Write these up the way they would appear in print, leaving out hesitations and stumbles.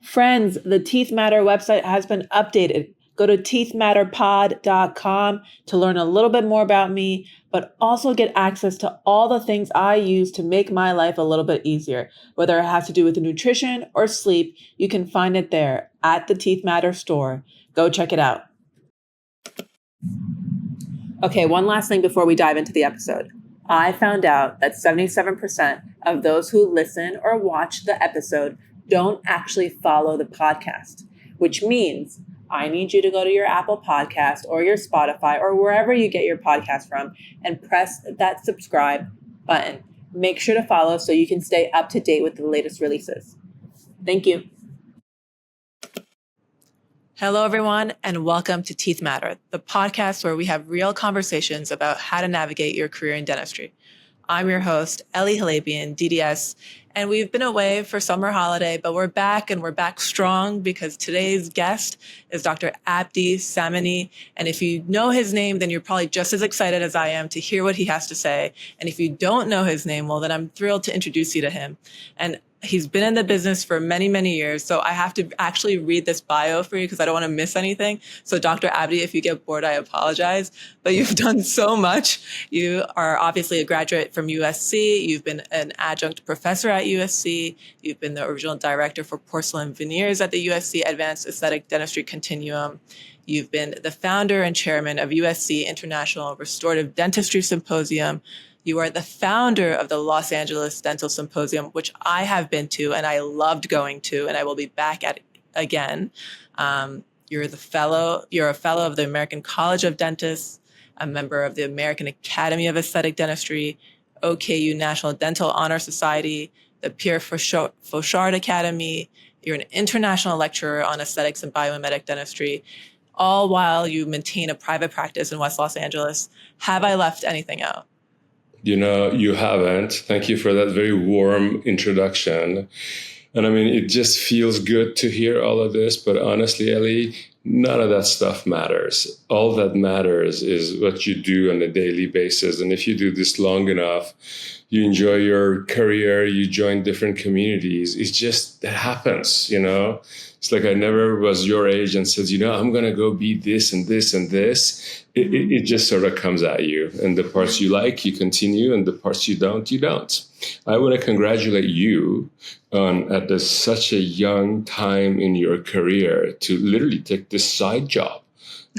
Friends, the Teeth Matter website has been updated. Go to teethmatterpod.com to learn a little bit more about me, but also get access to all the things I use to make my life a little bit easier. Whether it has to do with nutrition or sleep, you can find it there at the Teeth Matter store. Go check it out. Okay, one last thing before we dive into the episode. I found out that 77% of those who listen or watch the episode don't actually follow the podcast, which means I need you to go to your Apple Podcast or your Spotify or wherever you get your podcast from and press that subscribe button. Make sure to follow so you can stay up to date with the latest releases. Thank you. Hello, everyone, and welcome to Teeth Matter, the podcast where we have real conversations about how to navigate your career in dentistry. I'm your host, Ellie Halabian, DDS, and we've been away for summer holiday, but we're back and we're back strong because today's guest is Dr. Abdi Sameni. And if you know his name, then you're probably just as excited as I am to hear what he has to say. And if you don't know his name, well, then I'm thrilled to introduce you to him. And he's been in the business for many, many years. So I have to actually read this bio for you because I don't want to miss anything. So Dr. Abdi, if you get bored, I apologize. But you've done so much. You are obviously a graduate from USC. You've been an adjunct professor at USC. You've been the original director for porcelain veneers at the USC Advanced Aesthetic Dentistry Continuum. You've been the founder and chairman of USC International Restorative Dentistry Symposium. You are the founder of the Los Angeles Dental Symposium, which I have been to and I loved going to, and I will be back at it again. You're a fellow of the American College of Dentists, a member of the American Academy of Aesthetic Dentistry, OKU National Dental Honor Society, the Pierre Fauchard Academy. You're an international lecturer on aesthetics and biomimetic dentistry, all while you maintain a private practice in West Los Angeles. Have I left anything out? You know, you haven't. Thank you for that very warm introduction. And I mean, it just feels good to hear all of this. But honestly, Ellie, none of that stuff matters. All that matters is what you do on a daily basis. And if you do this long enough, you enjoy your career, you join different communities. It's just, that happens, you know? It's like I never was your age and said, I'm going to go be this and this and this. It just sort of comes at you. And the parts you like, you continue. And the parts you don't, you don't. I want to congratulate you on at such a young time in your career to literally take this side job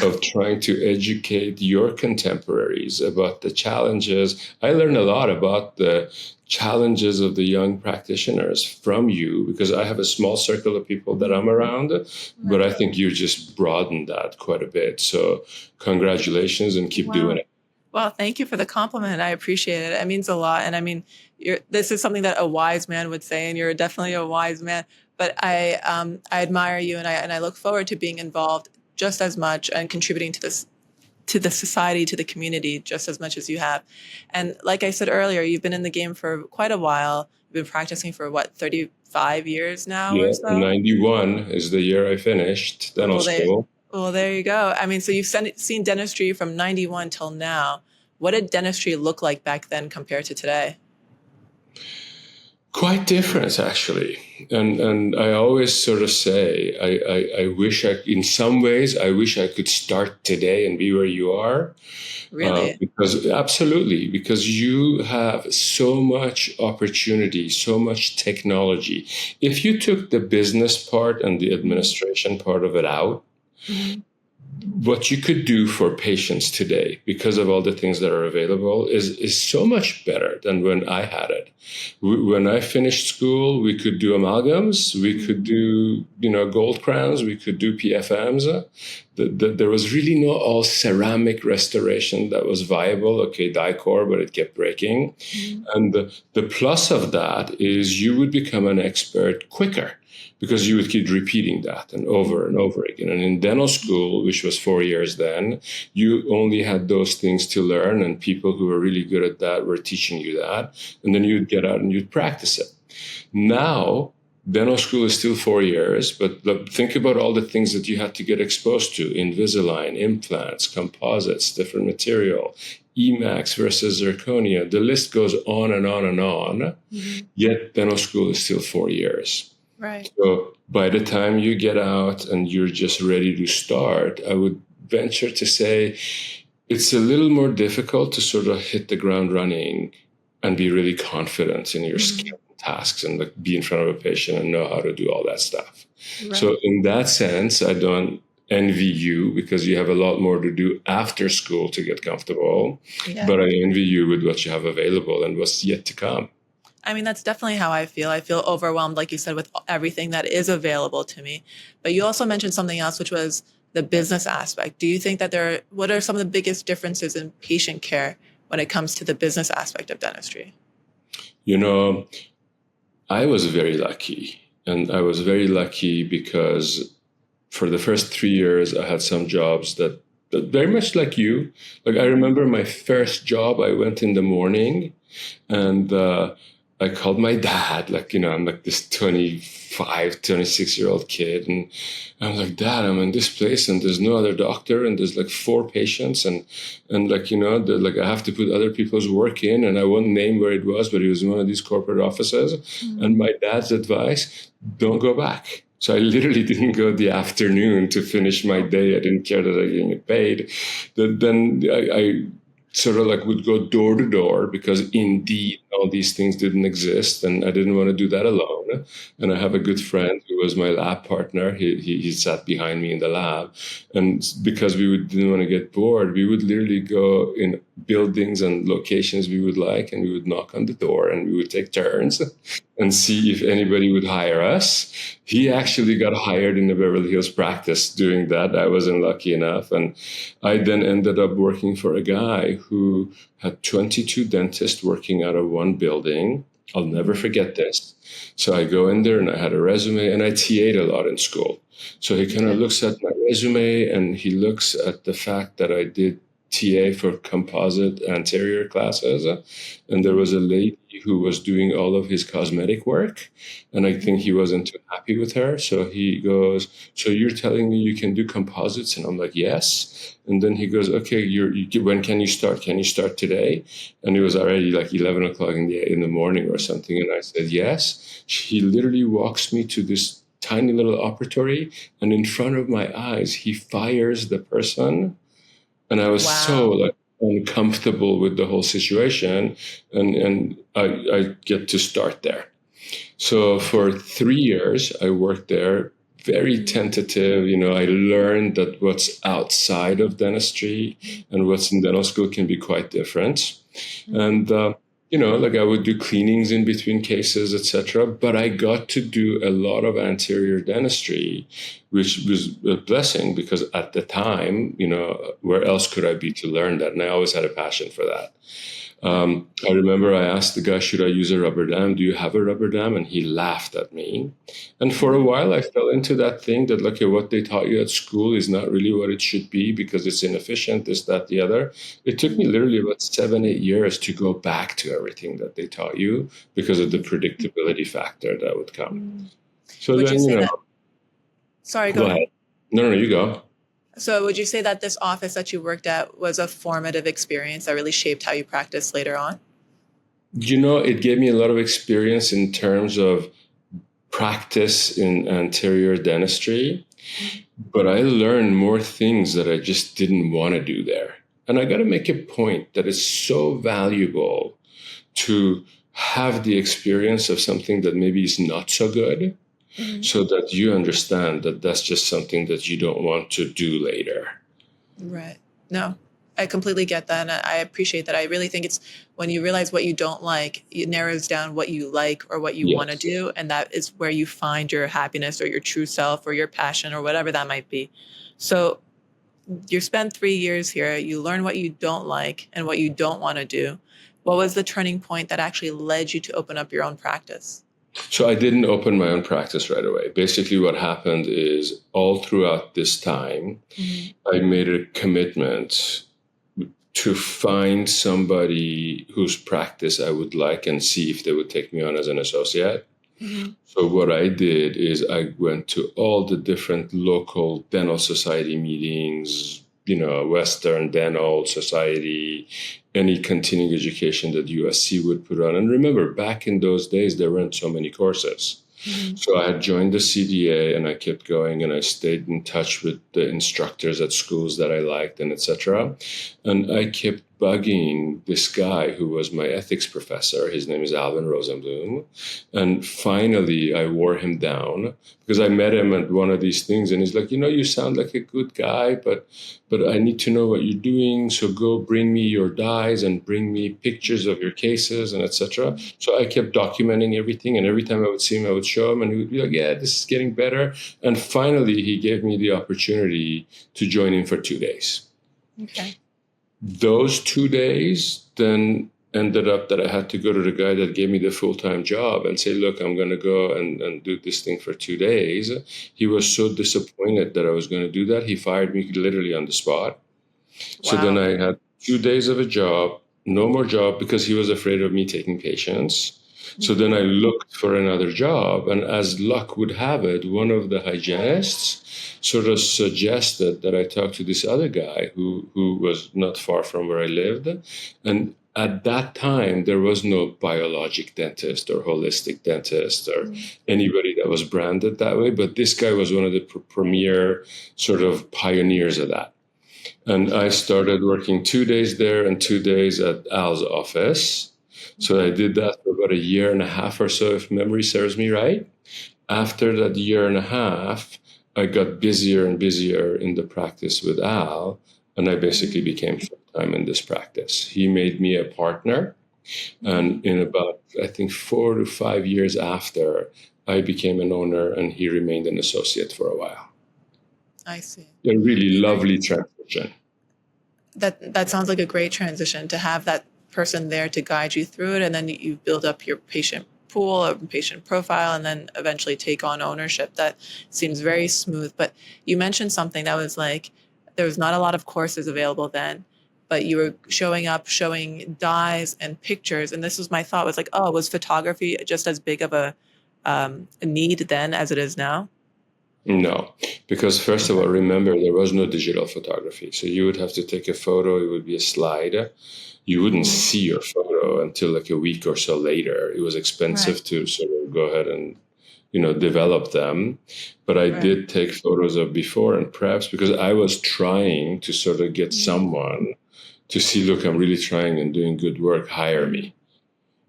of trying to educate your contemporaries about the challenges. I learned a lot about the challenges of the young practitioners from you because I have a small circle of people that I'm around, but I think you just broadened that quite a bit. So congratulations and keep doing it. Well, thank you for the compliment. I appreciate it. It means a lot. And I mean, this is something that a wise man would say, and you're definitely a wise man. But I admire you, and I look forward to being involved just as much and contributing to this, to the society, to the community, just as much as you have. And like I said earlier, you've been in the game for quite a while. You've been practicing for 35 years now or so? 91 is the year I finished dental school. Well, there you go. I mean, so you've seen dentistry from 91 till now. What did dentistry look like back then compared to today? Quite different, actually. And I always sort of say, I wish in some ways, I wish I could start today and be where you are. Really? Absolutely, because you have so much opportunity, so much technology. If you took the business part and the administration part of it out, what you could do for patients today, because of all the things that are available, is so much better than when I had it. When I finished school, we could do amalgams, we could do gold crowns, we could do PFMs. There was really no all ceramic restoration that was viable. Okay, Dicor, but it kept breaking. And the plus of that is you would become an expert quicker, because you would keep repeating that and over again. And in dental school, which was 4 years then, you only had those things to learn, and people who were really good at that were teaching you that. And then you'd get out and you'd practice it. Now, dental school is still 4 years, but think about all the things that you had to get exposed to: Invisalign, implants, composites, different material, Emax versus zirconia. The list goes on and on and on. Yet dental school is still 4 years. Right. So by the time you get out and you're just ready to start, I would venture to say it's a little more difficult to sort of hit the ground running and be really confident in your skill tasks and like be in front of a patient and know how to do all that stuff. Right. So in that sense, I don't envy you because you have a lot more to do after school to get comfortable. Yeah. But I envy you with what you have available and what's yet to come. I mean, that's definitely how I feel. I feel overwhelmed, like you said, with everything that is available to me. But you also mentioned something else, which was the business aspect. Do you think that what are some of the biggest differences in patient care when it comes to the business aspect of dentistry? You know, I was very lucky. And I was very lucky because for the first 3 years, I had some jobs that very much like you. Like I remember my first job, I went in the morning and I called my dad, like, I'm like this 25, 26-year-old kid. And I'm like, Dad, I'm in this place and there's no other doctor and there's like 4 patients and like, like I have to put other people's work in and I won't name where it was, but it was in one of these corporate offices. And my dad's advice, don't go back. So I literally didn't go the afternoon to finish my day. I didn't care that I didn't get paid. Then I sort of like would go door to door because indeed all these things didn't exist and I didn't want to do that alone. And I have a good friend who was my lab partner. He sat behind me in the lab. And because didn't want to get bored, we would literally go in buildings and locations we would like and we would knock on the door and we would take turns and see if anybody would hire us. He actually got hired in the Beverly Hills practice doing that. I wasn't lucky enough. And I then ended up working for a guy who had 22 dentists working out of one building. I'll never forget this. So I go in there and I had a resume and I TA'd a lot in school. So he kind of looks at my resume and he looks at the fact that I did TA for composite anterior classes. And there was a lady who was doing all of his cosmetic work. And I think he wasn't too happy with her. So he goes, so you're telling me you can do composites? And I'm like, yes. And then he goes, okay, when can you start? Can you start today? And it was already like 11 o'clock in the morning or something. And I said, yes. He literally walks me to this tiny little operatory. And in front of my eyes, he fires the person. And I was so uncomfortable with the whole situation, and I get to start there. So for 3 years, I worked there, very tentative. I learned that what's outside of dentistry and what's in dental school can be quite different. And like I would do cleanings in between cases, etc. But I got to do a lot of anterior dentistry, which was a blessing because at the time, where else could I be to learn that? And I always had a passion for that. I remember I asked the guy, should I use a rubber dam? Do you have a rubber dam? And he laughed at me. And for a while, I fell into that thing that, what they taught you at school is not really what it should be because it's inefficient, this, that, the other. It took me literally about 7-8 years to go back to everything that they taught you because of the predictability factor that would come. So would then, you say that? Sorry, go ahead. No, you go. So would you say that this office that you worked at was a formative experience that really shaped how you practiced later on? It gave me a lot of experience in terms of practice in anterior dentistry, but I learned more things that I just didn't want to do there. And I got to make a point that it's so valuable to have the experience of something that maybe is not so good. So that you understand that that's just something that you don't want to do later. Right. No, I completely get that. And I appreciate that. I really think it's when you realize what you don't like, it narrows down what you like or what you want to do. And that is where you find your happiness or your true self or your passion or whatever that might be. So you spend 3 years here, you learn what you don't like and what you don't want to do. What was the turning point that actually led you to open up your own practice? So I didn't open my own practice right away. Basically, what happened is all throughout this time, I made a commitment to find somebody whose practice I would like and see if they would take me on as an associate. So what I did is I went to all the different local dental society meetings, Western Dental Society, any continuing education that USC would put on. And remember, back in those days, there weren't so many courses. Mhm. So I had joined the CDA and I kept going and I stayed in touch with the instructors at schools that I liked and etc. And I kept bugging this guy who was my ethics professor. His name is Alvin Rosenblum. And finally I wore him down because I met him at one of these things and he's like, you sound like a good guy, but I need to know what you're doing. So go bring me your dies and bring me pictures of your cases and etc. So I kept documenting everything. And every time I would see him, I would show him and he would be like, yeah, this is getting better. And finally, he gave me the opportunity to join him for 2 days. Okay. Those 2 days then ended up that I had to go to the guy that gave me the full-time job and say, look, I'm going to go and do this thing for 2 days. He was so disappointed that I was going to do that. He fired me literally on the spot. So then I had 2 days of a job, no more job because he was afraid of me taking patients. So then I looked for another job. And as luck would have it, one of the hygienists sort of suggested that I talk to this other guy who was not far from where I lived. And at that time, there was no biologic dentist or holistic dentist or anybody that was branded that way. But this guy was one of the premier sort of pioneers of that. And I started working 2 days there and 2 days at Al's office. So I did that for about a year and a half or so, if memory serves me right. After that year and a half, I got busier and busier in the practice with Al, and I basically became full-time in this practice. He made me a partner, and in about, I think, 4 to 5 years after, I became an owner, and he remained an associate for a while. I see. A really lovely transition. That sounds like a great transition to have that person there to guide you through it, and then you build up your patient pool or patient profile, and then eventually take on ownership. That seems very smooth. But you mentioned something that was like there was not a lot of courses available then, but you were showing up, showing dies and pictures, and this was my thought was like, oh, was photography just as big of a need then as it is now? No, because first of all, remember, there was no digital photography. So you would have to take a photo, it would be a slide. You wouldn't see your photo until like a week or so later. It was expensive to sort of go ahead and, develop them. But I did take photos of before and preps because I was trying to sort of get someone to see, look, I'm really trying and doing good work, hire me.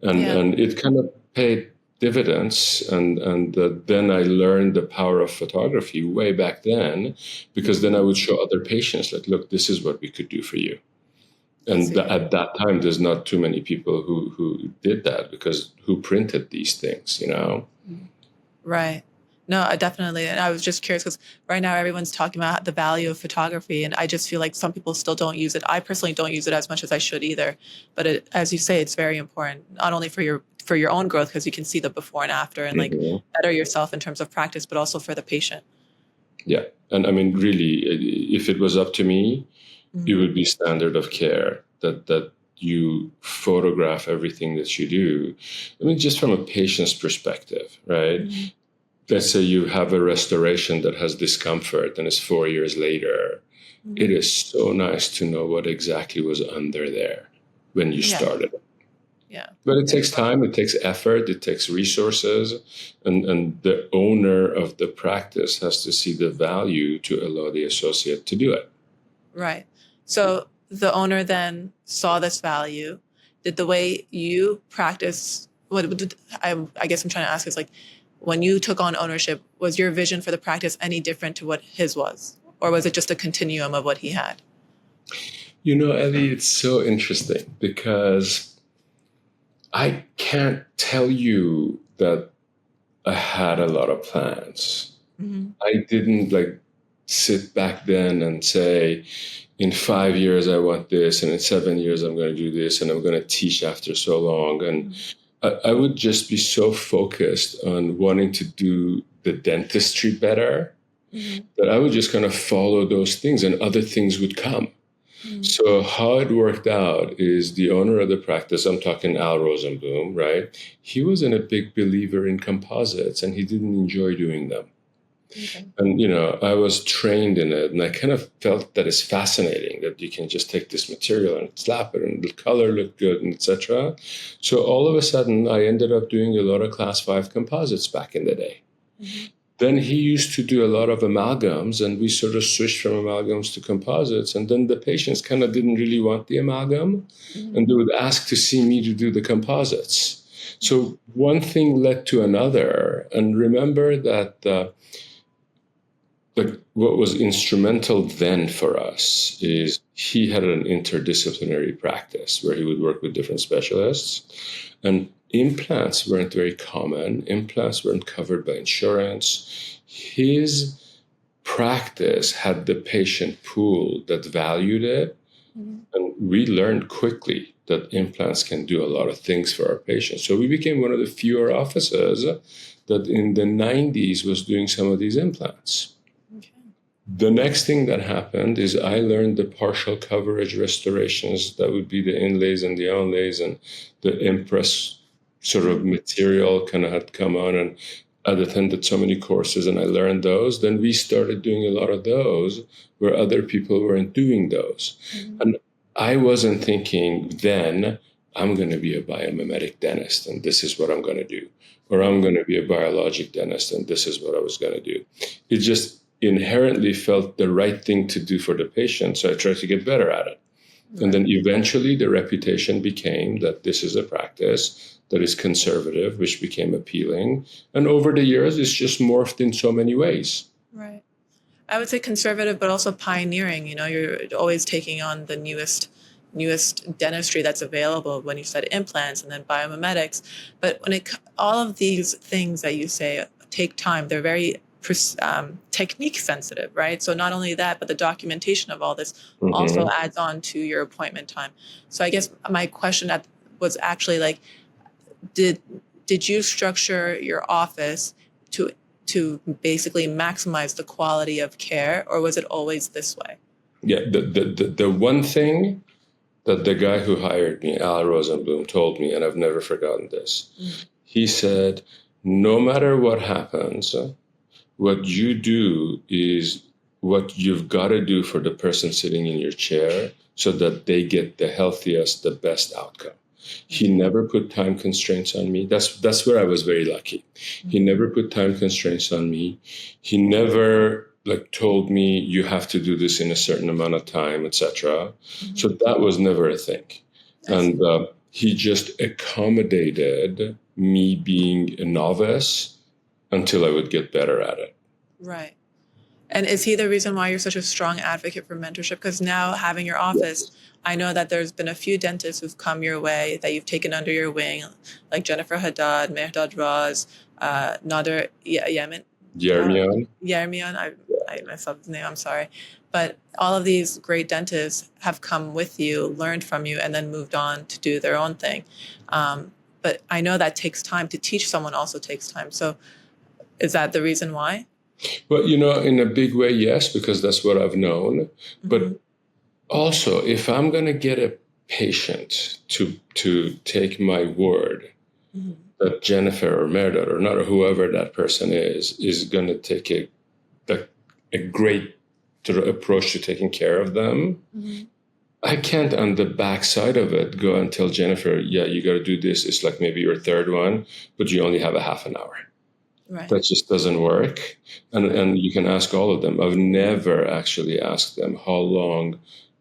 And it kind of paid dividends, and then I learned the power of photography way back then, because then I would show other patients like, look, this is what we could do for you. And at that time, there's not too many people who did that, because who printed these things, Right. No, I definitely. And I was just curious because right now everyone's talking about the value of photography, and I just feel like some people still don't use it. I personally don't use it as much as I should either. But as you say, it's very important, not only for your own growth, because you can see the before and after and like better yourself in terms of practice, but also for the patient. Yeah. And I mean, really, if it was up to me, it would be standard of care that you photograph everything that you do. I mean, just from a patient's perspective, right? Let's say you have a restoration that has discomfort and it's 4 years later. It is so nice to know what exactly was under there when you started. Yeah. But it takes time, it takes effort, it takes resources, and the owner of the practice has to see the value to allow the associate to do it. Right. So the owner then saw this value. Did the way you practice, I guess I'm trying to ask is like, when you took on ownership, was your vision for the practice any different to what his was? Or was it just a continuum of what he had? Ellie, it's so interesting because I can't tell you that I had a lot of plans. I didn't sit back then and say, in 5 years, I want this, and in 7 years, I'm going to do this, and I'm going to teach after so long. And I would just be so focused on wanting to do the dentistry better that I would just kind of follow those things, and other things would come. So how it worked out is the owner of the practice, I'm talking Al Rosenblum, right? He wasn't a big believer in composites, and he didn't enjoy doing them. Okay. And, I was trained in it, and I kind of felt that it's fascinating that you can just take this material and slap it and the color looked good, and etc. So all of a sudden, I ended up doing a lot of class 5 composites back in the day. Mm-hmm. Then he used to do a lot of amalgams, and we sort of switched from amalgams to composites. And then the patients kind of didn't really want the amalgam, and they would ask to see me to do the composites. So one thing led to another. And remember that what was instrumental then for us is he had an interdisciplinary practice where he would work with different specialists. And implants weren't very common. Implants weren't covered by insurance. His practice had the patient pool that valued it. And we learned quickly that implants can do a lot of things for our patients. So we became one of the fewer offices that in the 90s was doing some of these implants. Okay. The next thing that happened is I learned the partial coverage restorations, that would be the inlays and the onlays, and the impress sort of material kind of had come on, and I'd attended so many courses and I learned those. Then we started doing a lot of those where other people weren't doing those. And I wasn't thinking then, I'm going to be a biomimetic dentist and this is what I'm going to do. Or I'm going to be a biologic dentist and this is what I was going to do. It just inherently felt the right thing to do for the patient. So I tried to get better at it. Right. And then eventually the reputation became that this is a practice that is conservative, which became appealing. And over the years, it's just morphed in so many ways. Right. I would say conservative, but also pioneering. You're always taking on the newest dentistry that's available. When you said implants and then biomimetics, but all of these things that you say take time. They're very technique sensitive, right? So not only that, but the documentation of all this also adds on to your appointment time. So I guess my question was actually like, did you structure your office to basically maximize the quality of care, or was it always this way? Yeah, the one thing that the guy who hired me, Al Rosenblum, told me, and I've never forgotten this. He said, no matter what happens, what you do is what you've got to do for the person sitting in your chair so that they get the healthiest, the best outcome. He never put time constraints on me. That's where I was very lucky. He never put time constraints on me. He never told me you have to do this in a certain amount of time, etc. So that was never a thing. And he just accommodated me being a novice until I would get better at it. Right. And is he the reason why you're such a strong advocate for mentorship? Because now having your office, yes. I know that there's been a few dentists who've come your way that you've taken under your wing, like Jennifer Haddad, Mehrdad Raz, Nader Yemen. Yermian, I messed up his name, I'm sorry. But all of these great dentists have come with you, learned from you, and then moved on to do their own thing. But I know that takes time. To teach someone also takes time. So is that the reason why? Well, in a big way, yes, because that's what I've known. But also, if I'm going to get a patient to take my word that Jennifer or Mehrdad or not, or whoever that person is going to take a great sort of approach to taking care of them, I can't on the backside of it go and tell Jennifer, yeah, you got to do this. It's like maybe your third one, but you only have a half an hour. Right. That just doesn't work. And you can ask all of them. I've never actually asked them how long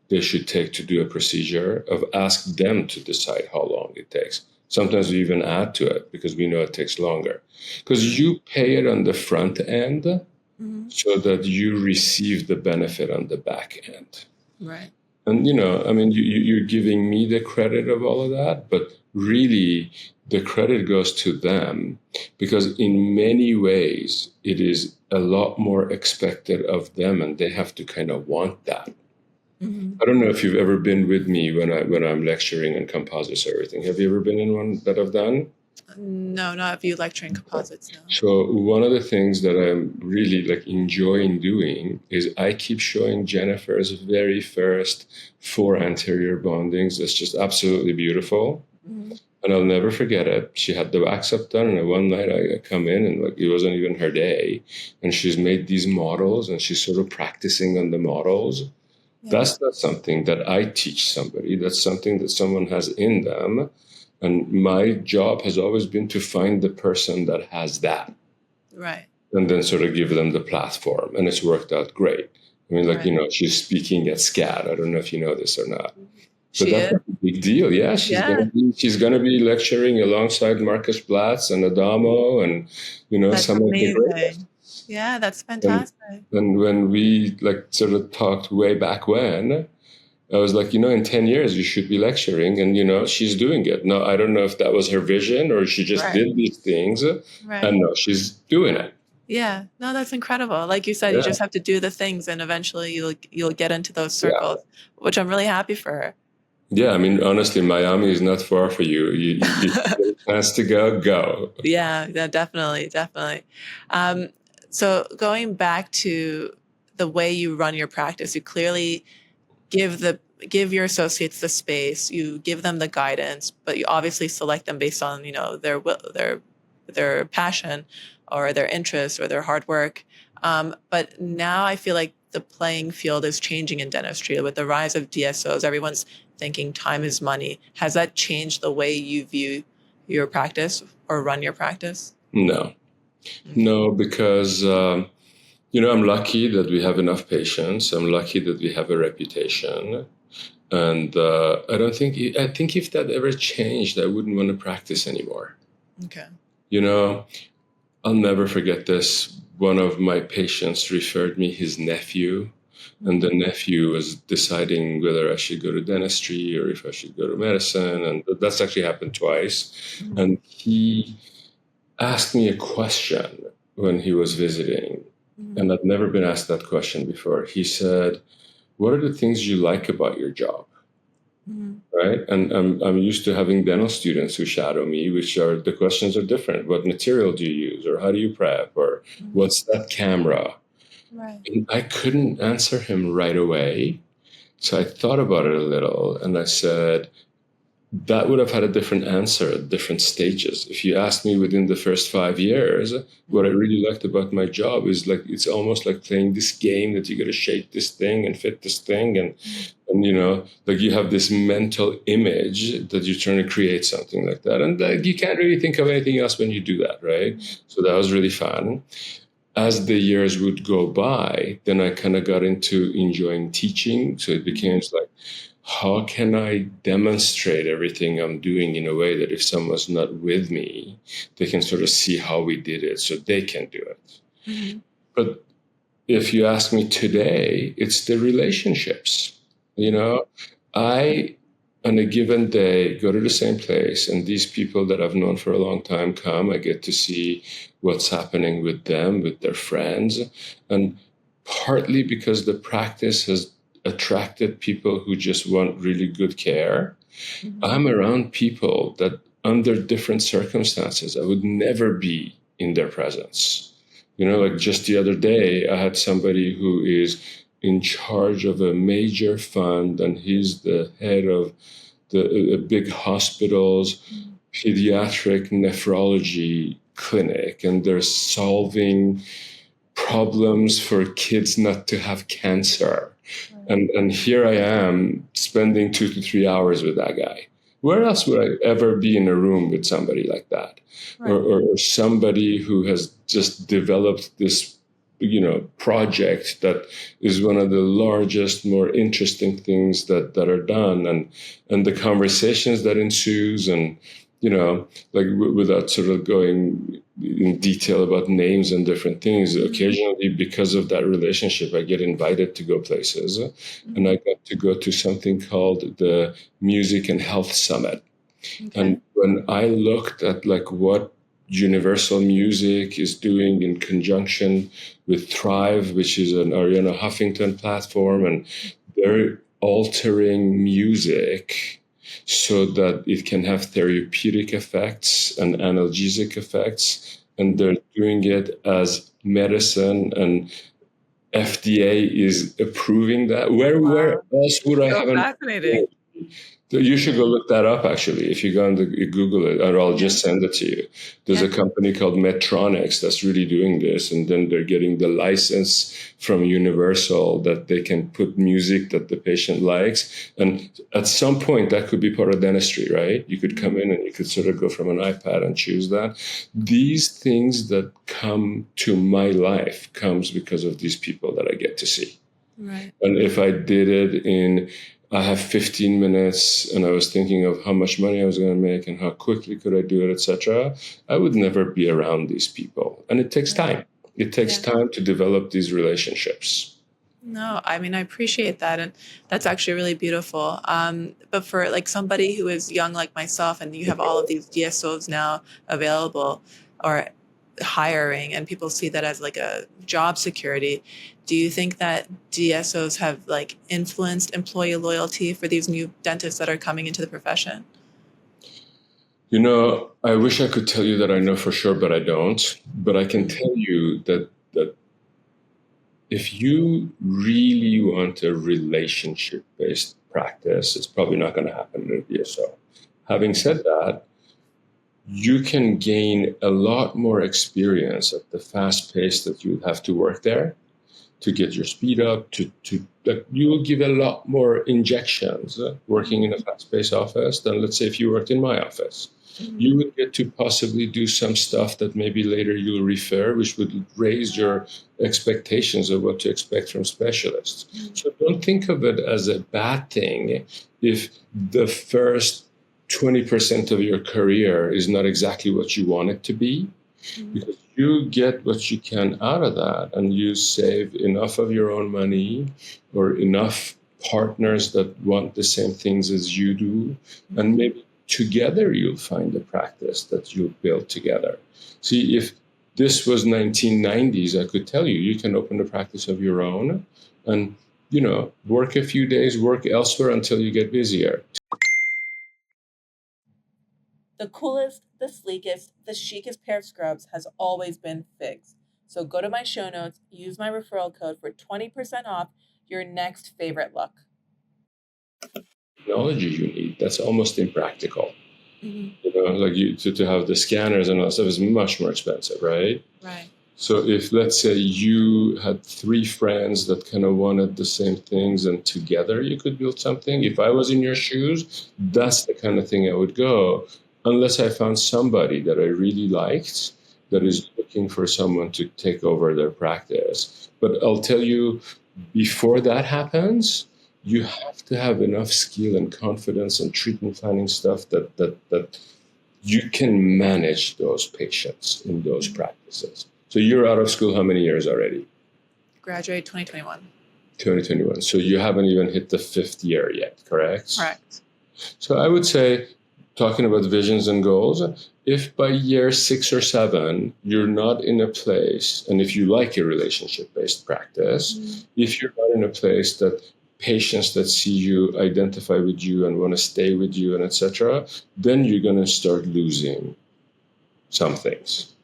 they should take to do a procedure. I've asked them to decide how long it takes. Sometimes we even add to it because we know it takes longer. Because you pay it on the front end so that you receive the benefit on the back end. Right. And, you're giving me the credit of all of that, but really the credit goes to them because in many ways it is a lot more expected of them and they have to kind of want that. I don't know if you've ever been with me when I'm lecturing on composites or everything. Have you ever been in one that I've done? No, not if you lecturing composites. No. So one of the things that I'm really enjoying doing is I keep showing Jennifer's very first 4 anterior bondings. That's just absolutely beautiful. And I'll never forget it. She had the wax up done, and one night I come in, and like it wasn't even her day, and she's made these models, and she's sort of practicing on the models. Yeah. That's not something that I teach somebody. That's something that someone has in them. And my job has always been to find the person that has that. Right. And then sort of give them the platform. And it's worked out great. I mean, like, Right. she's speaking at SCAD. I don't know if you know this or not. But She that's is. a big deal. Yeah, she's Yeah. gonna be lecturing alongside Marcus Blatz and Adamo and That's some of the greatest. amazing. Yeah, that's And fantastic. and when we like sort of talked way back when, I was like, in 10 years, you should be lecturing. And, she's doing it. No, I don't know if that was her vision or she just Right. did these things. Right. And no, she's doing it. Yeah. No, that's incredible. Like you said, you Yeah. just have to do the things and eventually you'll get into those Yeah. circles, which I'm really happy for her. Yeah. I mean, honestly, Miami is not far for you. You get a chance to go. Yeah, definitely, definitely. So going back to the way you run your practice, you clearly give your associates the space, you give them the guidance, but you obviously select them based on their passion or their interest or their hard work. But now I feel like the playing field is changing in dentistry with the rise of DSOs. Everyone's thinking time is money. Has that changed the way you view your practice or run your practice? No, because I'm lucky that we have enough patients. I'm lucky that we have a reputation. And I think if that ever changed, I wouldn't want to practice anymore. Okay. I'll never forget this. One of my patients referred me his nephew, and the nephew was deciding whether I should go to dentistry or if I should go to medicine. And that's actually happened twice. Mm-hmm. And he asked me a question when he was visiting, and I'd never been asked that question before. He said, "What are the things you like about your job?" Right? And I'm used to having dental students who shadow me, which are the questions are different. What material do you use, or how do you prep, or what's that camera? Right. And I couldn't answer him right away, so I thought about it a little, and I said, that would have had a different answer at different stages. If you asked me within the first 5 years, what I really liked about my job is like it's almost like playing this game that you got to shape this thing and fit this thing, and like you have this mental image that you're trying to create something like that, and you can't really think of anything else when you do that, right? So that was really fun. As the years would go by, then I kind of got into enjoying teaching. So it became like, how can I demonstrate everything I'm doing in a way that if someone's not with me, they can sort of see how we did it so they can do it. But if you ask me today, it's the relationships. I, on a given day, go to the same place, and these people that I've known for a long time come. I get to see what's happening with them, with their friends. And partly because the practice has attracted people who just want really good care, I'm around people that under different circumstances, I would never be in their presence. Like just the other day, I had somebody who is in charge of a major fund, and he's the head of a big hospital's pediatric nephrology clinic, and they're solving problems for kids not to have cancer. And here I am spending 2 to 3 hours with that guy. Where else would I ever be in a room with somebody like that? Right. Or somebody who has just developed this, project that is one of the largest, more interesting things that are done, and the conversations that ensues, and like without sort of going in detail about names and different things, occasionally because of that relationship, I get invited to go places, and I got to go to something called the Music and Health Summit. Okay. And when I looked at like what Universal Music is doing in conjunction with Thrive, which is an Ariana Huffington platform, and they're altering music so that it can have therapeutic effects and analgesic effects, and they're doing it as medicine, and FDA is approving that. Where else would I have fascinating. So you should go look that up, actually. If you go on Google it, or I'll just send it to you. There's a company called Medtronics that's really doing this, and then they're getting the license from Universal that they can put music that the patient likes. And at some point, that could be part of dentistry, right? You could come in and you could sort of go from an iPad and choose that. These things that come to my life comes because of these people that I get to see. Right. And if I did it I have 15 minutes and I was thinking of how much money I was going to make and how quickly could I do it, etc., I would never be around these people. And it takes time. It takes time to develop these relationships. No, I mean, I appreciate that. And that's actually really beautiful. But for like somebody who is young like myself, and you have all of these DSOs now available or hiring, and people see that as like a job security, do you think that DSOs have like influenced employee loyalty for these new dentists that are coming into the profession? I wish I could tell you that I know for sure, but I don't. But I can tell you that if you really want a relationship-based practice, it's probably not going to happen in a DSO. Having said that, you can gain a lot more experience at the fast pace that you would have to work there to get your speed up, you will give a lot more injections working in a fast-paced office than, let's say, if you worked in my office. You would get to possibly do some stuff that maybe later you'll refer, which would raise your expectations of what to expect from specialists. So don't think of it as a bad thing if the first 20% of your career is not exactly what you want it to be, because you get what you can out of that and you save enough of your own money or enough partners that want the same things as you do, and maybe together you'll find a practice that you'll build together. See, if this was 1990s, I could tell you can open a practice of your own and, work a few days, work elsewhere until you get busier. The coolest, the sleekest, the chicest pair of scrubs has always been Figs. So go to my show notes, use my referral code for 20% off your next favorite look. Technology you need, that's almost impractical. To have the scanners and all that stuff is much more expensive, right? Right. So if, let's say, you had 3 friends that kind of wanted the same things and together you could build something, if I was in your shoes, that's the kind of thing I would go, unless I found somebody that I really liked that is looking for someone to take over their practice. But I'll tell you, before that happens, you have to have enough skill and confidence and treatment planning stuff that you can manage those patients in those practices. So you're out of school how many years already? Graduate 2021. 2021. So you haven't even hit the 5th year yet, correct? Correct. So I would say, talking about visions and goals, if by year 6 or 7, you're not in a place, and if you like a relationship-based practice, if you're not in a place that patients that see you identify with you and want to stay with you and etc., then you're going to start losing some things.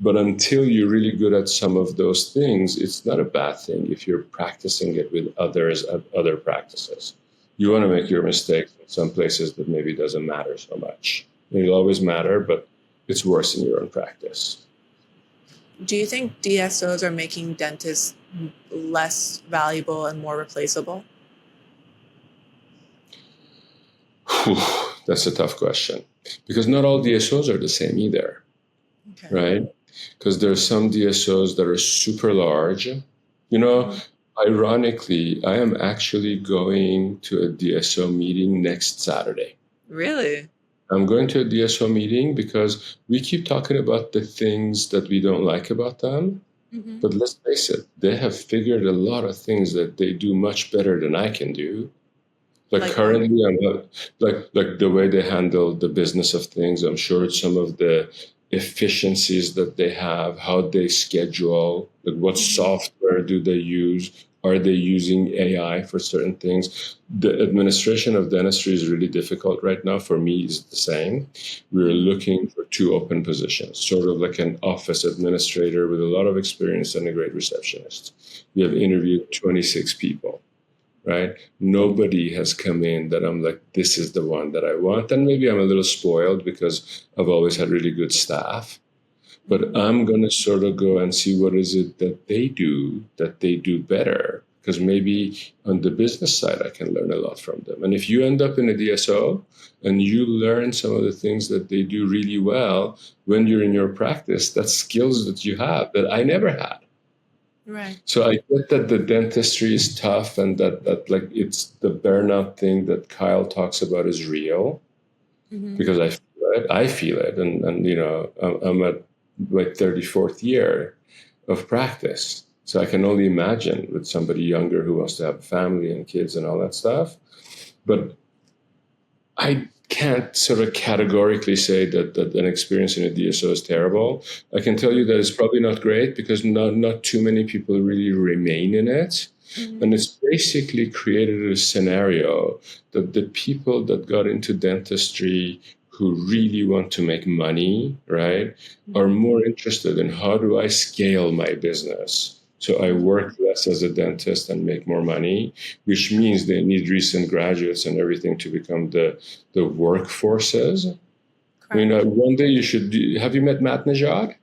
But until you're really good at some of those things, it's not a bad thing if you're practicing it with others at other practices. You want to make your mistakes in some places that maybe doesn't matter so much. It'll always matter, but it's worse in your own practice. Do you think DSOs are making dentists less valuable and more replaceable? That's a tough question, because not all DSOs are the same either, right? Because there's some DSOs that are super large. Ironically, I am actually going to a DSO meeting next Saturday. Really? I'm going to a DSO meeting because we keep talking about the things that we don't like about them. But let's face it, they have figured a lot of things that they do much better than I can do. Like currently, I'm not, like the way they handle the business of things. I'm sure some of the efficiencies that they have, how they schedule, like what software do they use? Are they using AI for certain things? The administration of dentistry is really difficult right now. For me, it's the same. We're looking for 2 open positions, sort of like an office administrator with a lot of experience and a great receptionist. We have interviewed 26 people. right? Nobody has come in that I'm like, this is the one that I want. And maybe I'm a little spoiled because I've always had really good staff. But I'm going to sort of go and see what is it that they do better. Because maybe on the business side, I can learn a lot from them. And if you end up in a DSO and you learn some of the things that they do really well when you're in your practice, that's skills that you have that I never had. Right. So I get that the dentistry is tough and that like it's the burnout thing that Kyle talks about is real because I feel it. And you know, I'm at my 34th year of practice. So I can only imagine with somebody younger who wants to have a family and kids and all that stuff. But I can't sort of categorically say that an experience in a DSO is terrible. I can tell you that it's probably not great because not too many people really remain in it. And it's basically created a scenario that the people that got into dentistry who really want to make money, right, are more interested in how do I scale my business? So I work less as a dentist and make more money, which means they need recent graduates and everything to become the workforces. Correct. I mean, one day you should. Have you met Matt Najad?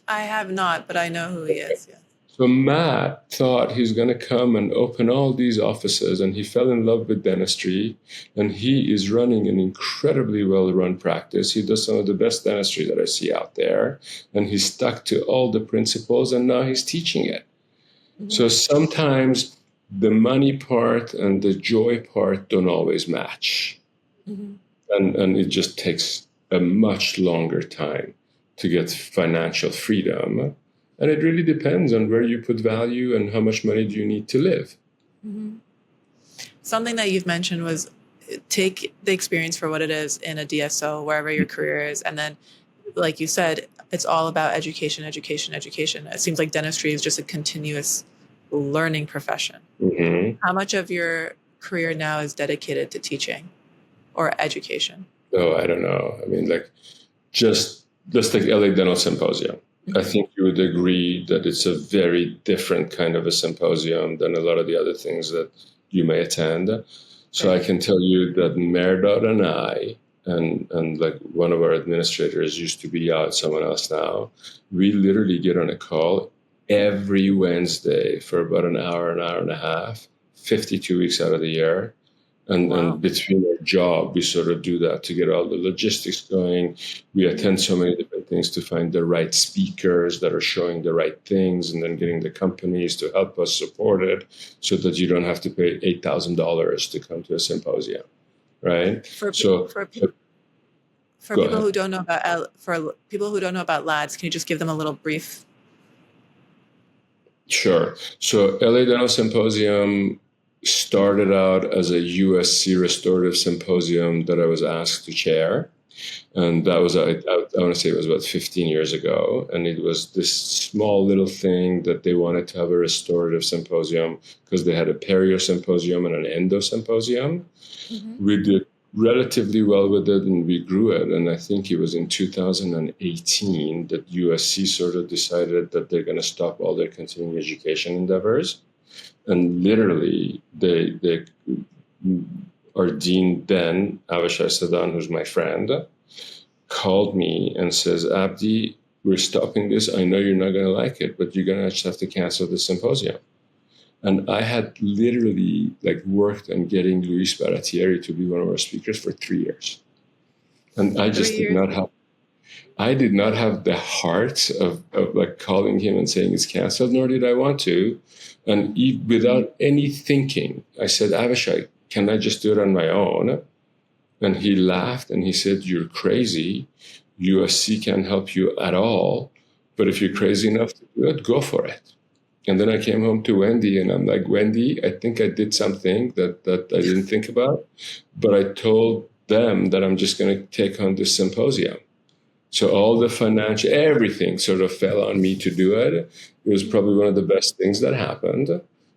I have not, but I know who he is. Yeah. So Matt thought he's going to come and open all these offices, and he fell in love with dentistry, and he is running an incredibly well-run practice. He does some of the best dentistry that I see out there, and he's stuck to all the principles, and now he's teaching it. So sometimes the money part and the joy part don't always match, and it just takes a much longer time to get financial freedom. And it really depends on where you put value and how much money do you need to live. Something that you've mentioned was take the experience for what it is in a DSO, wherever your career is. And then, like you said, it's all about education, education, education. It seems like dentistry is just a continuous learning profession. How much of your career now is dedicated to teaching or education? Oh, I don't know. I mean, like, just let's take LA Dental Symposium. I think you would agree that it's a very different kind of a symposium than a lot of the other things that you may attend. So I can tell you that Merdad and I, and like one of our administrators used to be out, someone else now, we literally get on a call every Wednesday for about an hour and a half, 52 weeks out of the year. And between our job, we sort of do that to get all the logistics going. We attend so many different things to find the right speakers that are showing the right things, and then getting the companies to help us support it so that you don't have to pay $8,000 to come to a symposium, right? For people who don't know about LADS, can you just give them a little brief? Sure. So LA Dental Symposium started out as a USC restorative symposium that I was asked to chair. And that was, I want to say it was about 15 years ago. And it was this small little thing that they wanted to have a restorative symposium because they had a perio symposium and an endo symposium. We did relatively well with it and we grew it. And I think it was in 2018 that USC sort of decided that they're going to stop all their continuing education endeavors. And literally, our dean then, Avishai Sadan, who's my friend, called me and says, Abdi, we're stopping this. I know you're not going to like it, but you're going to just have to cancel the symposium. And I had literally worked on getting Luis Baratieri to be one of our speakers for 3 years. And I just did not have the heart of calling him and saying it's canceled, nor did I want to. And without any thinking, I said, Avishai, can I just do it on my own? And he laughed and he said, you're crazy. USC can't help you at all. But if you're crazy enough to do it, go for it. And then I came home to Wendy and I'm like, Wendy, I think I did something that I didn't think about. But I told them that I'm just going to take on this symposium. So all the financial, everything sort of fell on me to do it. It was probably one of the best things that happened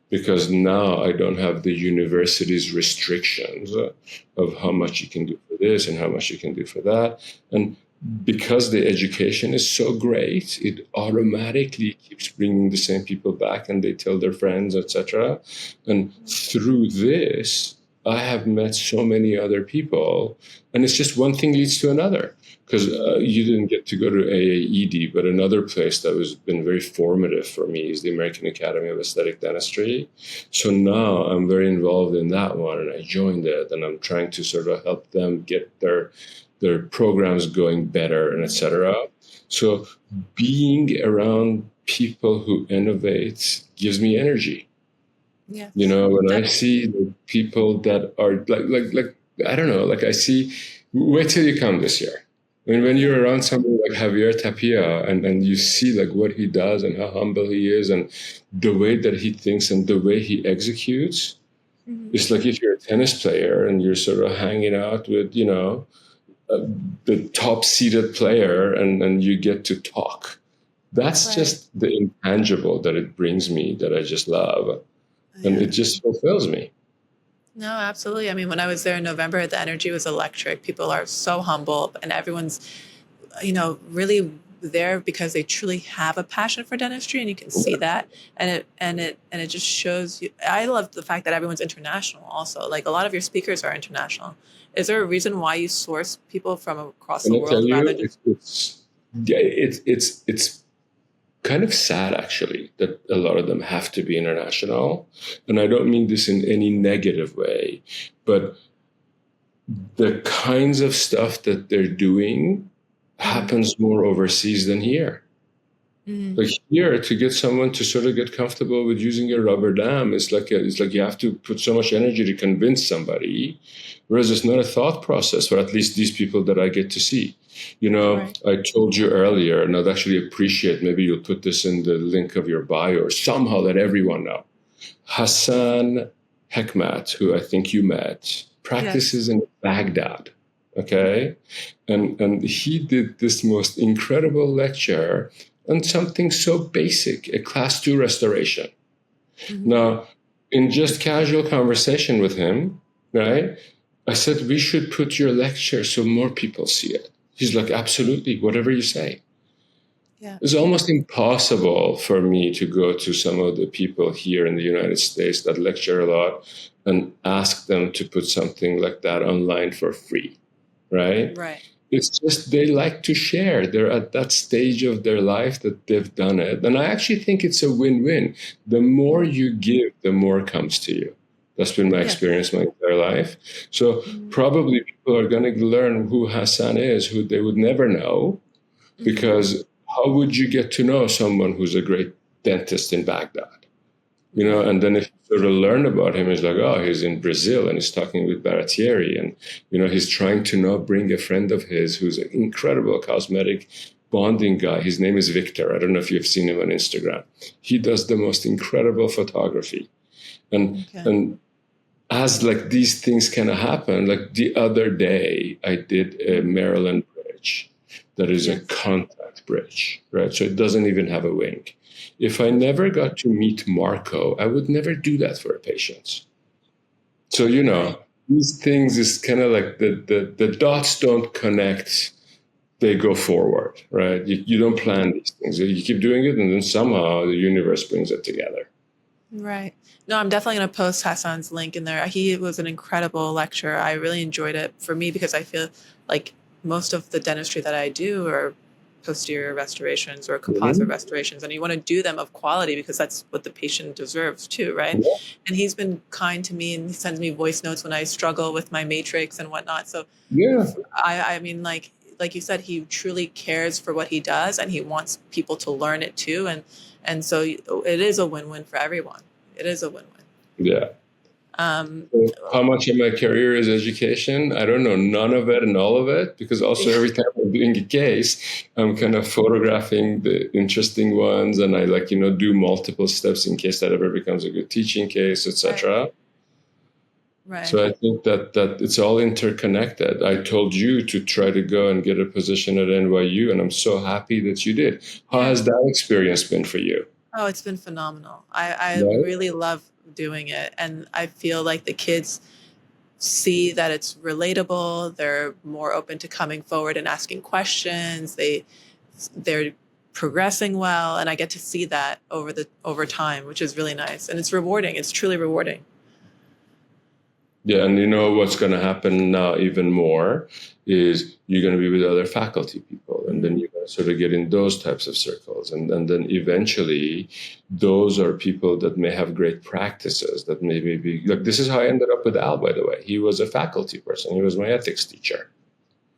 because now I don't have the university's restrictions of how much you can do for this and how much you can do for that. And because the education is so great, it automatically keeps bringing the same people back, and they tell their friends, etc. And through this, I have met so many other people, and it's just one thing leads to another. Because you didn't get to go to AAED, but another place that has been very formative for me is the American Academy of Aesthetic Dentistry. So now I'm very involved in that one, and I joined it, and I'm trying to sort of help them get their programs going better, and etc. So being around people who innovate gives me energy. Yeah. When I see the people that are like I don't know, like I see, wait till you come this year. When you're around somebody like Javier Tapia, and you see like what he does and how humble he is and the way that he thinks and the way he executes, it's like if you're a tennis player and you're sort of hanging out with, the top seeded player, and you get to talk. That's just the intangible that it brings me that I just love. And it just fulfills me. No, absolutely. I mean, when I was there in November, the energy was electric. People are so humble, and everyone's, really there because they truly have a passion for dentistry, and you can see that. And it just shows you. I love the fact that everyone's international. Also, like a lot of your speakers are international. Is there a reason why you source people from across the world rather than? It's kind of sad, actually, that a lot of them have to be international. And I don't mean this in any negative way, but the kinds of stuff that they're doing happens more overseas than here. Like here, to get someone to sort of get comfortable with using a rubber dam, it's like you have to put so much energy to convince somebody, whereas it's not a thought process, or at least these people that I get to see. I told you earlier, and I'd actually appreciate, maybe you'll put this in the link of your bio or somehow let everyone know. Hassan Hekmat, who I think you met, practices in Baghdad. Okay. And he did this most incredible lecture on something so basic, a class 2 restoration. Now, in just casual conversation with him, right, I said, we should put your lecture so more people see it. He's like, absolutely, whatever you say. Yeah. It's almost impossible for me to go to some of the people here in the United States that lecture a lot and ask them to put something like that online for free, right? Right. It's just they like to share. They're at that stage of their life that they've done it. And I actually think it's a win-win. The more you give, the more comes to you. That's been my experience my entire life. So probably people are going to learn who Hassan is, who they would never know, because how would you get to know someone who's a great dentist in Baghdad? And then if you sort of learn about him, it's like, oh, he's in Brazil and he's talking with Baratieri, and, he's trying to now bring a friend of his who's an incredible cosmetic bonding guy. His name is Victor. I don't know if you've seen him on Instagram. He does the most incredible photography. And as like these things kind of happen, like the other day, I did a Maryland bridge that is a contact bridge, right? So it doesn't even have a wing. If I never got to meet Marco, I would never do that for a patient. So, these things is kind of like the dots don't connect, they go forward, right? You don't plan these things. You keep doing it, and then somehow the universe brings it together. Right. No, I'm definitely going to post Hassan's link in there. He was an incredible lecture. I really enjoyed it for me because I feel like most of the dentistry that I do are posterior restorations or composite restorations, and you want to do them of quality because that's what the patient deserves too, right? Yeah. And he's been kind to me, and he sends me voice notes when I struggle with my matrix and whatnot. So I mean, like you said, he truly cares for what he does, and he wants people to learn it too. And so it is a win-win for everyone. It is a win-win. Yeah. How much of my career is education? I don't know, none of it and all of it, because also every time I'm doing a case, I'm kind of photographing the interesting ones, and I do multiple steps in case that ever becomes a good teaching case, etc. Right. So I think that it's all interconnected. I told you to try to go and get a position at NYU, and I'm so happy that you did. How has that experience been for you? Oh, it's been phenomenal. I really love doing it, and I feel like the kids see that it's relatable. They're more open to coming forward and asking questions. They're progressing well, and I get to see that over time, which is really nice, and it's rewarding. It's truly rewarding. Yeah, and you know what's going to happen now even more is you're going to be with other faculty people, and then you're going to sort of get in those types of circles. And then eventually those are people that may have great practices that may be, like, this is how I ended up with Al, by the way. He was a faculty person. He was my ethics teacher.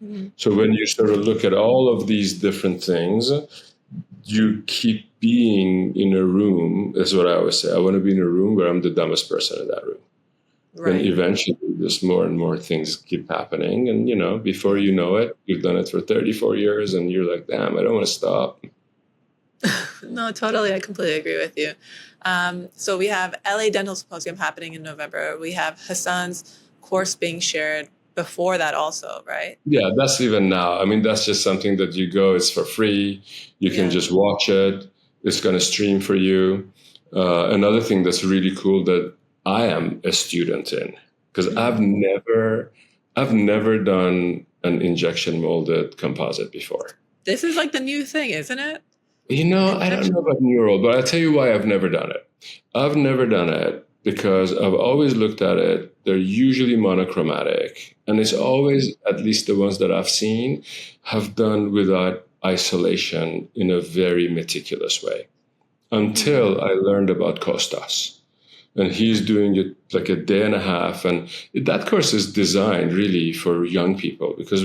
Mm-hmm. So when you sort of look at all of these different things, you keep being in a room, is what I always say. I want to be in a room where I'm the dumbest person in that room. Right. And eventually, just more and more things keep happening. And, you know, before you know it, you've done it for 34 years and you're like, damn, I don't want to stop. No, totally. I completely agree with you. So we have LA Dental Symposium happening in November. We have Hassan's course being shared before that also, right? Yeah, that's even now. I mean, that's just something that you go, it's for free. You can just watch it. It's going to stream for you. Another thing that's really cool that I am a student in, because I've never done an injection molded composite before. This is like the new thing, isn't it? You know, I don't know about neural, but I'll tell you why I've never done it. I've never done it because I've always looked at it. They're usually monochromatic, and it's always, at least the ones that I've seen, have done without isolation in a very meticulous way. Until I learned about Costas. And he's doing it like a day and a half. And that course is designed really for young people, because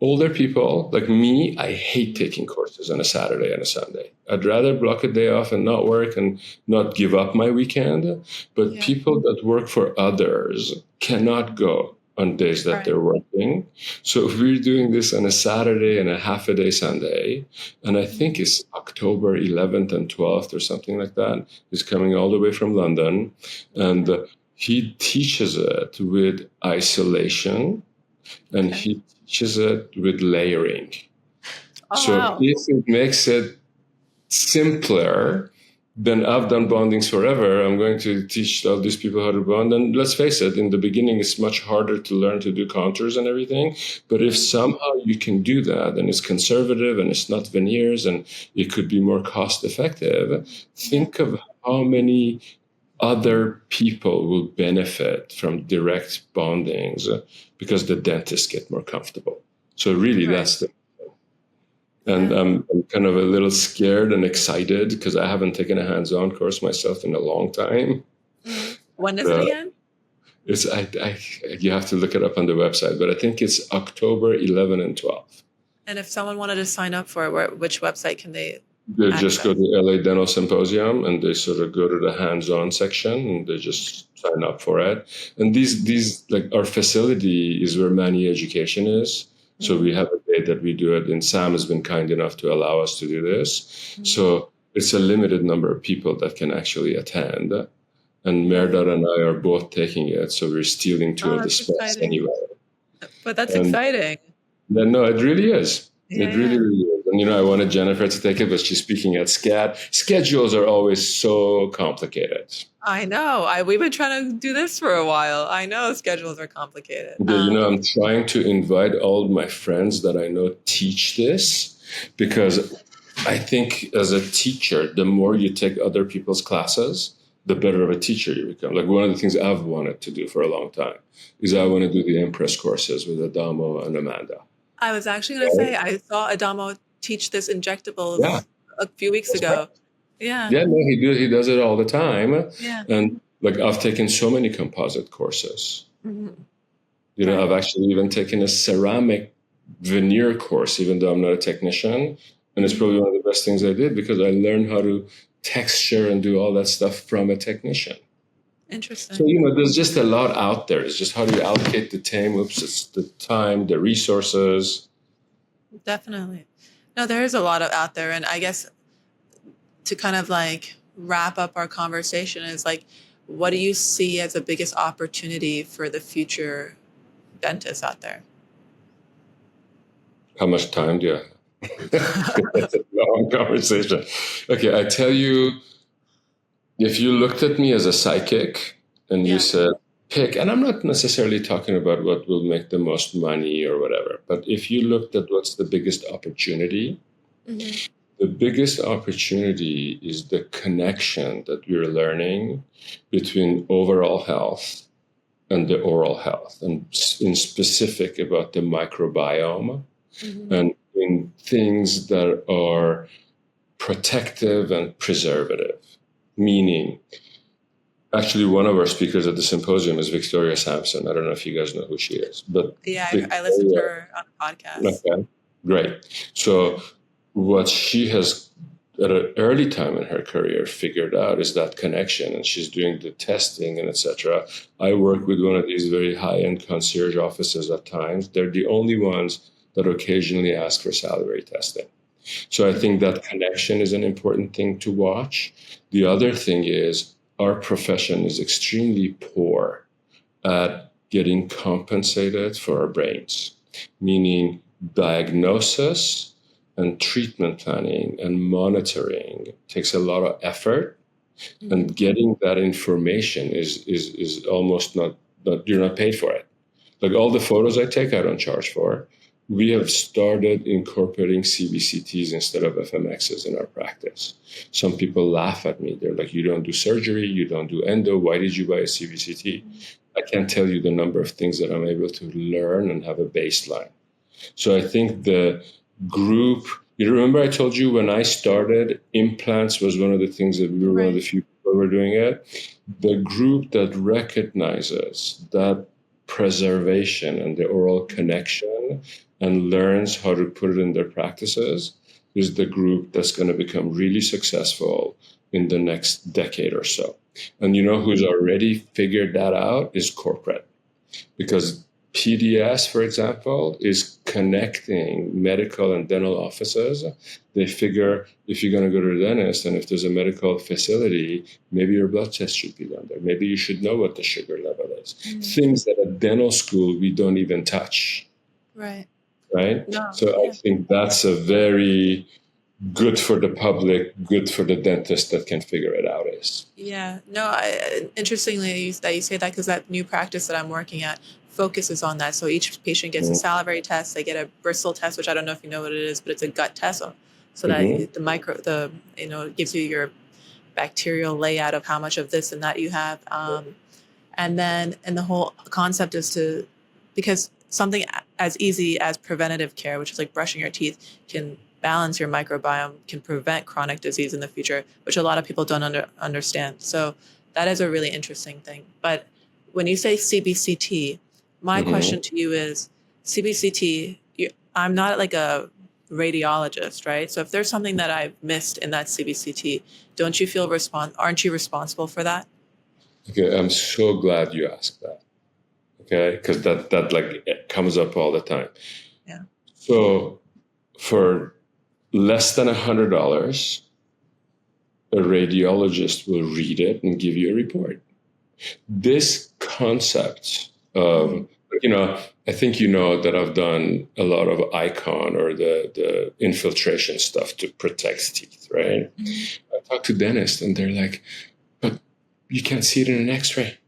older people like me, I hate taking courses on a Saturday and a Sunday. I'd rather block a day off and not work and not give up my weekend. But people that work for others cannot go on days that they're working. So we're doing this on a Saturday and a half a day Sunday. And I think it's October 11th and 12th or something like that. He's coming all the way from London. And he teaches it with isolation, and he teaches it with layering. If it makes it simpler, then I've done bondings forever. I'm going to teach all these people how to bond. And let's face it, in the beginning, it's much harder to learn to do contours and everything. But if somehow you can do that, and it's conservative and it's not veneers and it could be more cost effective, think of how many other people will benefit from direct bondings because the dentists get more comfortable. So really, that's the. And I'm kind of a little scared and excited because I haven't taken a hands-on course myself in a long time. When is it again? It's you have to look it up on the website, but I think it's October 11 and 12. And if someone wanted to sign up for it, which website can they? They just go to LA Dental Symposium and they sort of go to the hands-on section and they just sign up for it. And these like our facility is where Manny Education is. So we have a day that we do it, and Sam has been kind enough to allow us to do this. So it's a limited number of people that can actually attend. And Merdad and I are both taking it, so we're stealing two of the spots anyway. But that's exciting. No, it really is. It really is. And, I wanted Jennifer to take it, but she's speaking at SCAD. Schedules are always so complicated. I know. We've been trying to do this for a while. I know schedules are complicated. I'm trying to invite all my friends that I know teach this, because I think as a teacher, the more you take other people's classes, the better of a teacher you become. Like one of the things I've wanted to do for a long time is I want to do the Impress courses with Adamo and Amanda. I was actually going to say, I saw Adamo teach this injectables a few weeks ago. Yeah. Yeah, no, he does it all the time. Yeah. And like I've taken so many composite courses. Mm-hmm. I've actually even taken a ceramic veneer course, even though I'm not a technician. And it's probably one of the best things I did because I learned how to texture and do all that stuff from a technician. Interesting. So, there's just a lot out there. It's just how do you allocate the time, the resources. Definitely. No, there is a lot out there. And I guess to kind of like wrap up our conversation is like, what do you see as the biggest opportunity for the future dentists out there? How much time do you have? That's a long conversation. Okay, I tell you, if you looked at me as a psychic and you said, pick, and I'm not necessarily talking about what will make the most money or whatever, but if you looked at what's the biggest opportunity, the biggest opportunity is the connection that we're learning between overall health and the oral health, and in specific about the microbiome and in things that are protective and preservative, meaning, actually, one of our speakers at the symposium is Victoria Sampson. I don't know if you guys know who she is, but Yeah, Victoria, I listened to her on the podcast. Okay, great. So what she has at an early time in her career figured out is that connection, and she's doing the testing and etc. I work with one of these very high-end concierge offices at times. They're the only ones that occasionally ask for salivary testing. So I think that connection is an important thing to watch. The other thing is our profession is extremely poor at getting compensated for our brains, meaning diagnosis and treatment planning and monitoring takes a lot of effort, and getting that information is almost not, you're not paid for it. Like all the photos I take, I don't charge for. We have started incorporating CBCTs instead of FMXs in our practice. Some people laugh at me. They're like, you don't do surgery, you don't do endo, why did you buy a CBCT? I can't tell you the number of things that I'm able to learn and have a baseline. So I think the group, you remember I told you when I started, implants was one of the things that we were one of the few people who were doing it. The group that recognizes that preservation and the oral connection and learns how to put it in their practices is the group that's going to become really successful in the next decade or so. And you know who's already figured that out is corporate. Because PDS, for example, is connecting medical and dental offices. They figure if you're going to go to the dentist and if there's a medical facility, maybe your blood test should be done there. Maybe you should know what the sugar level is. Things that at dental school we don't even touch. Right. No, so I think that's a very good for the public, good for the dentist that can figure it out is. Yeah. No, interestingly that you say that, because that new practice that I'm working at focuses on that. So each patient gets a salivary test, they get a bristle test, which I don't know if you know what it is, but it's a gut test. So that it gives you your bacterial layout of how much of this and that you have. And the whole concept is because something as easy as preventative care, which is like brushing your teeth, can balance your microbiome, can prevent chronic disease in the future, which a lot of people don't understand. So that is a really interesting thing. But when you say CBCT, my question to you is, CBCT, I'm not like a radiologist, right? So if there's something that I've missed in that CBCT, don't you feel aren't you responsible for that? Okay, I'm so glad you asked that. Okay, because that like it comes up all the time. Yeah. So for less than $100, a radiologist will read it and give you a report. This concept of, I think you know that I've done a lot of icon or the infiltration stuff to protect teeth, right? I talk to dentists and they're like, but you can't see it in an x-ray.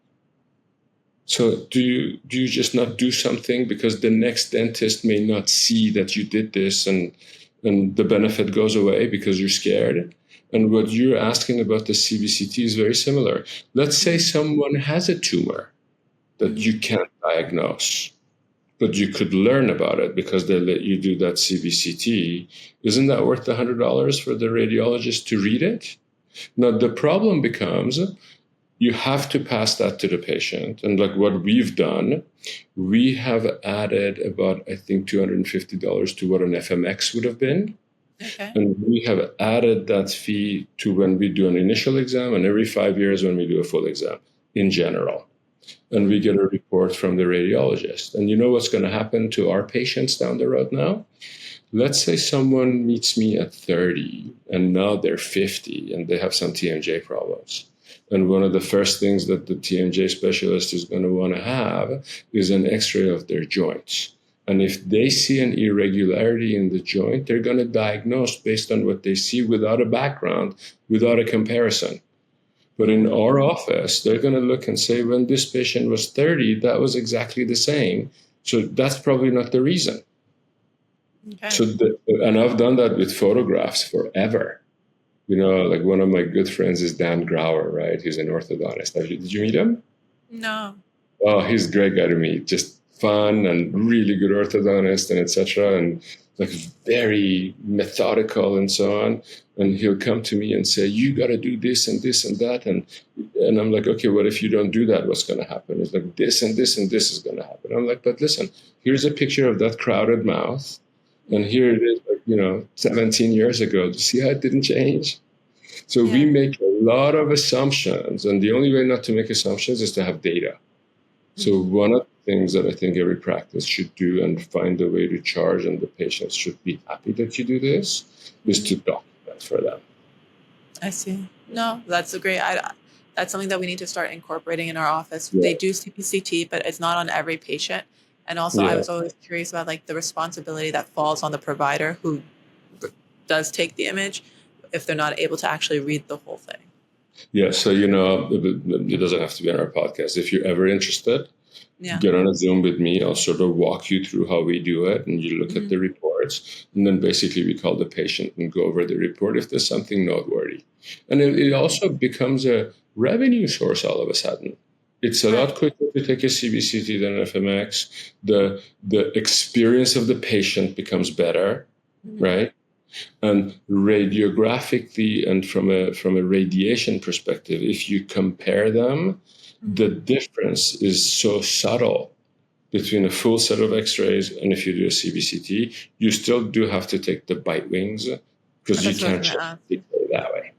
So do you just not do something because the next dentist may not see that you did this and the benefit goes away because you're scared? And what you're asking about the CBCT is very similar. Let's say someone has a tumor that you can't diagnose, but you could learn about it because they let you do that CBCT. Isn't that worth the $100 for the radiologist to read it? Now, the problem becomes you have to pass that to the patient. And like what we've done, we have added about, I think, $250 to what an FMX would have been. Okay. And we have added that fee to when we do an initial exam and every 5 years when we do a full exam in general. And we get a report from the radiologist. And you know what's going to happen to our patients down the road now? Let's say someone meets me at 30 and now they're 50 and they have some TMJ problems. And one of the first things that the TMJ specialist is going to want to have is an x-ray of their joints. And if they see an irregularity in the joint, they're going to diagnose based on what they see without a background, without a comparison. But in our office, they're going to look and say, when this patient was 30, that was exactly the same. So that's probably not the reason. Okay. So, and I've done that with photographs forever. Like one of my good friends is Dan Grauer, right? He's an orthodontist. Did you meet him? No. Oh, he's a great guy to meet. Just fun and really good orthodontist and etc. And like very methodical and so on. And he'll come to me and say, you got to do this and this and that. And I'm like, okay, what if you don't do that? What's going to happen? It's like this and this and this is going to happen. I'm like, but listen, here's a picture of that crowded mouth. And here it is, 17 years ago. See how it didn't change? So we make a lot of assumptions. And the only way not to make assumptions is to have data. So one of the things that I think every practice should do and find a way to charge, and the patients should be happy that you do this, is to document for them. I see. No, that's that's something that we need to start incorporating in our office. Yeah. They do CPCT, but it's not on every patient. And also, I was always curious about the responsibility that falls on the provider who does take the image if they're not able to actually read the whole thing. Yeah, so it doesn't have to be on our podcast. If you're ever interested, get on a Zoom with me. I'll sort of walk you through how we do it, and you look at the reports, and then basically we call the patient and go over the report if there's something noteworthy. And it also becomes a revenue source all of a sudden. It's a lot quicker to take a CBCT than an FMX. The experience of the patient becomes better, right? And radiographically and from a radiation perspective, if you compare them, the difference is so subtle between a full set of X-rays and if you do a CBCT. You still do have to take the bite wings because you can't check it that way.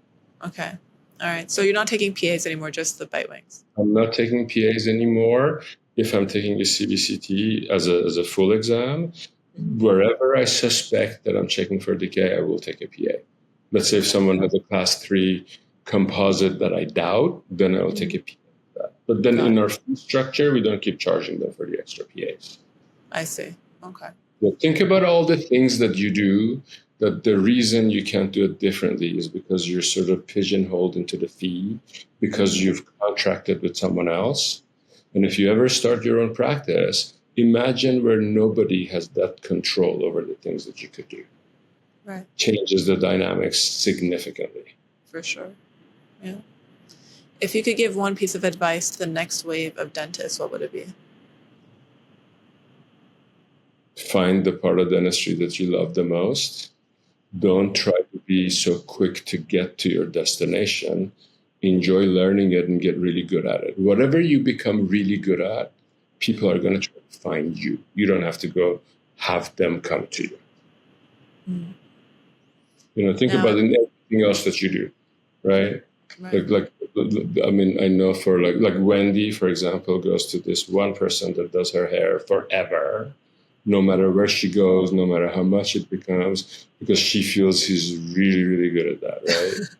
Okay. All right. So you're not taking PAs anymore, just the bite wings. I'm not taking PAs anymore. If I'm taking a CBCT as a full exam, wherever I suspect that I'm checking for decay, I will take a PA. Let's say if someone has a class 3 composite that I doubt, then I'll take a PA. But then in our fee structure, we don't keep charging them for the extra PAs. I see. Okay. Well, think about all the things that you do, that the reason you can't do it differently is because you're sort of pigeonholed into the fee because you've contracted with someone else. And if you ever start your own practice, imagine where nobody has that control over the things that you could do. Right. Changes the dynamics significantly. For sure. Yeah. If you could give one piece of advice to the next wave of dentists, what would it be? Find the part of dentistry that you love the most. Don't try to be so quick to get to your destination. Enjoy learning it and get really good at it. Whatever you become really good at, people are going to try to find you. You don't have to go have them come to you. Think about everything else that you do, right? I know for like Wendy, for example, goes to this one person that does her hair forever, no matter where she goes, no matter how much it becomes, because she feels she's really, really good at that, right?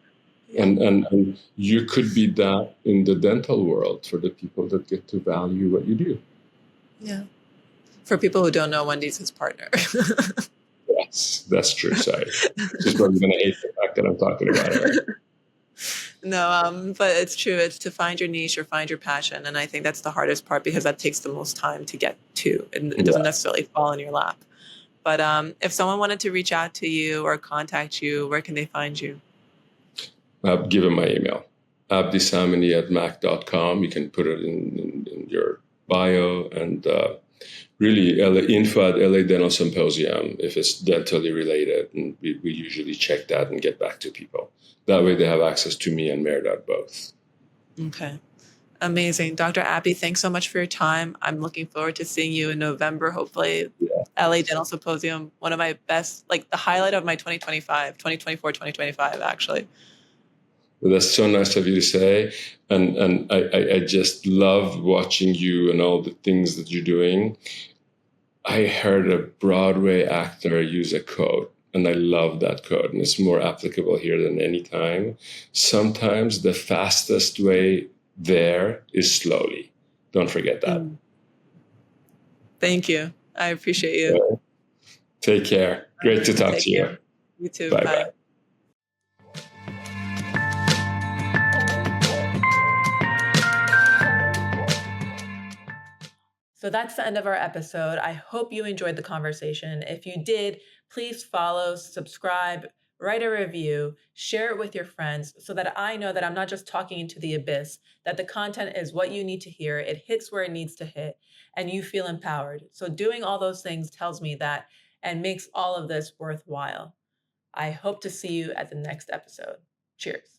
And you could be that in the dental world for the people that get to value what you do. Yeah. For people who don't know, Wendy's his partner. Yes, that's true. Sorry. She's probably going to hate the fact that I'm talking about her. No, but it's true. It's to find your niche or find your passion. And I think that's the hardest part because that takes the most time to get to. And it doesn't necessarily fall in your lap. But if someone wanted to reach out to you or contact you, where can they find you? Give them my email, abdisameni@mac.com. You can put it in your bio, and really info at LA Dental Symposium if it's dentally related. And we usually check that and get back to people. That way they have access to me and Mehrdad both. Okay. Amazing. Dr. Abdi, thanks so much for your time. I'm looking forward to seeing you in November, hopefully. LA Dental Symposium, one of my best, the highlight of my 2024, actually. Well, that's so nice of you to say. And I just love watching you and all the things that you're doing. I heard a Broadway actor use a quote, and I love that quote, and it's more applicable here than any time. Sometimes the fastest way there is slowly. Don't forget that. Thank you. I appreciate you. Take care. Great to talk to you. You too. Bye-bye. Bye. So that's the end of our episode. I hope you enjoyed the conversation. If you did, please follow, subscribe, write a review, share it with your friends so that I know that I'm not just talking into the abyss, that the content is what you need to hear. It hits where it needs to hit and you feel empowered. So doing all those things tells me that and makes all of this worthwhile. I hope to see you at the next episode. Cheers.